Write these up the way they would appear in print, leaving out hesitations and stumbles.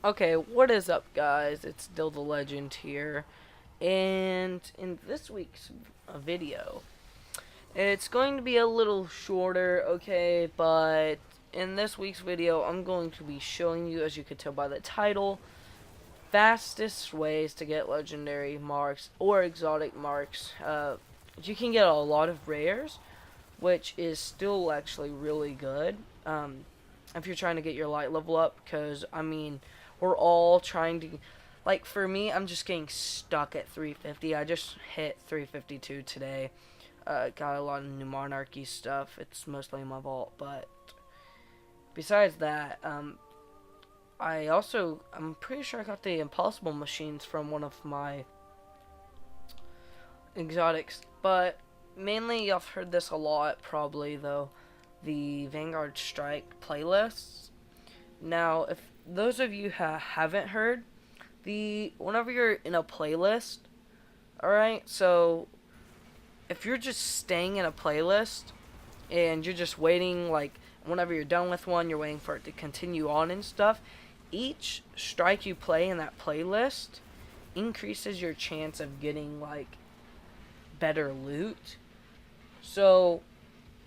Okay, what is up, guys? It's Dill the Legend here, and in this week's video, it's going to be a little shorter, okay? But in this week's video, I'm going to be showing you, as you could tell by the title, fastest ways to get legendary marks or exotic marks. You can get a lot of rares, which is still actually really good. If you're trying to get your light level up, because I mean, we're all trying to, like, for me, I'm just getting stuck at 350. I just hit 352 today. Got a lot of new monarchy stuff. It's mostly in my vault, but besides that, I'm pretty sure I got the impossible machines from one of my exotics, but mainly I've heard this a lot, probably, though, the Vanguard Strike playlists. Now, if those of you haven't heard, whenever you're in a playlist, alright, so if you're just staying in a playlist and you're just waiting, like, whenever you're done with one, you're waiting for it to continue on and stuff, each strike you play in that playlist increases your chance of getting, like, better loot. So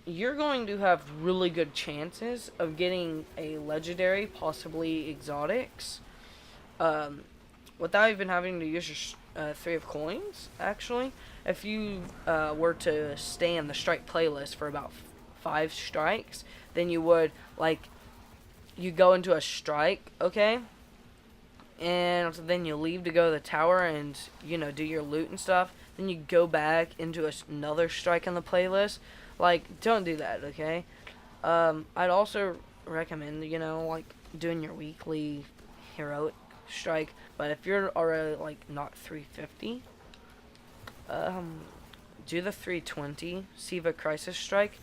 you're going to have really good chances of getting a legendary, possibly exotics, without even having to use your 3 of coins, actually. If you were to stay in the strike playlist for about 5 strikes, then you would, like, you go into a strike, okay? And then you leave to go to the tower and, do your loot and stuff. Then you go back into another strike on the playlist. Like, don't do that, okay? I'd also recommend, like, doing your weekly heroic strike. But if you're already, like, not 350, do the 320 Siva Crisis Strike.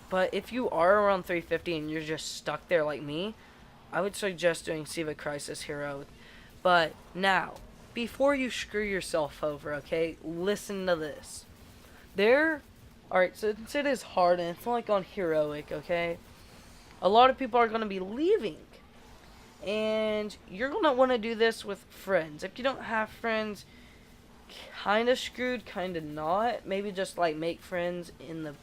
But if you are around 350 and you're just stuck there like me, I would suggest doing Siva Crisis Heroic. But now, before you screw yourself over, okay, listen to this. Alright, since it is hard and it's not like on Heroic, okay, a lot of people are going to be leaving. And you're going to want to do this with friends. If you don't have friends, kind of screwed, kind of not. Maybe just, like, make friends in the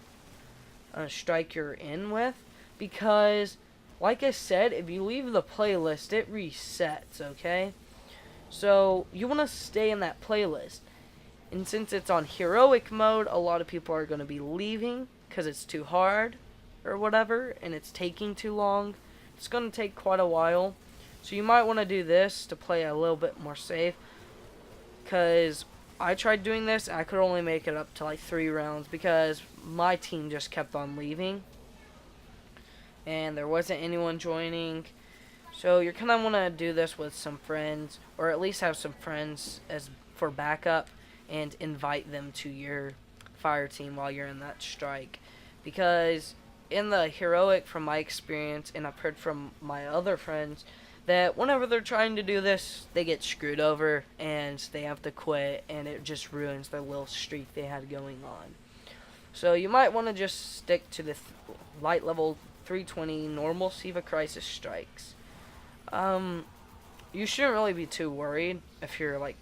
strike you're in with. Because, like I said, if you leave the playlist, it resets, okay? So, you want to stay in that playlist. And since it's on heroic mode, a lot of people are going to be leaving because it's too hard or whatever, and it's taking too long. It's going to take quite a while. So you might want to do this to play a little bit more safe, because I tried doing this and I could only make it up to like 3 rounds because my team just kept on leaving and there wasn't anyone joining. So you're going to want to do this with some friends, or at least have some friends as for backup, and invite them to your fire team while you're in that strike. Because in the heroic, from my experience, and I've heard from my other friends, that whenever they're trying to do this, they get screwed over and they have to quit, and it just ruins their little streak they had going on. So you might want to just stick to the light level 320 normal Siva Crisis strikes. You shouldn't really be too worried if you're, like,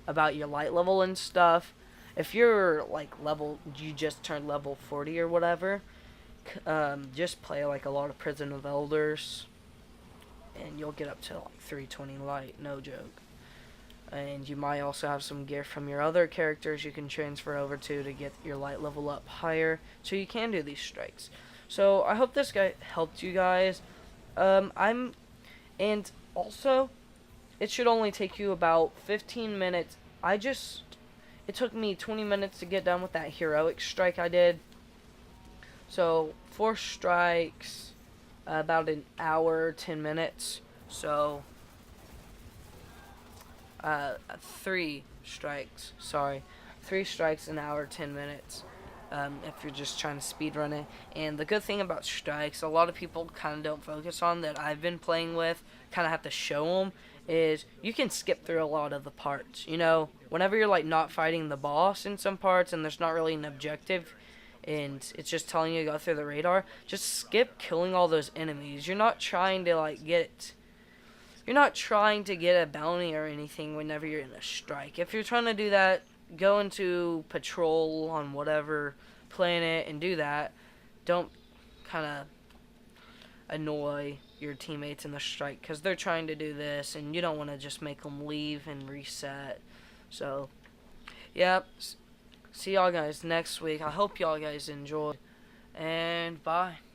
about your light level and stuff. If you're, like, you just turned level 40 or whatever, just play, like, a lot of Prison of Elders, and you'll get up to, like, 320 light, no joke. And you might also have some gear from your other characters you can transfer over to get your light level up higher, so you can do these strikes. So I hope this guy helped you guys. And also, it should only take you about 15 minutes. It took me 20 minutes to get done with that heroic strike I did. So, 4 strikes, about an hour, 10 minutes. So, 3 strikes, 3 strikes, an hour, 10 minutes. If you're just trying to speedrun it. And the good thing about strikes, a lot of people kind of don't focus on, that I've been playing with, kind of have to show them, is you can skip through a lot of the parts. Whenever you're, like, not fighting the boss in some parts and there's not really an objective and it's just telling you to go through the radar, just skip killing all those enemies. You're not trying to, like, get you're not trying to get a bounty or anything whenever you're in a strike. If you're trying to do that, go into patrol on whatever planet and do that. Don't kind of annoy your teammates in the strike because they're trying to do this and you don't want to just make them leave and reset. So, yep. See y'all guys next week. I hope y'all guys enjoy. And bye.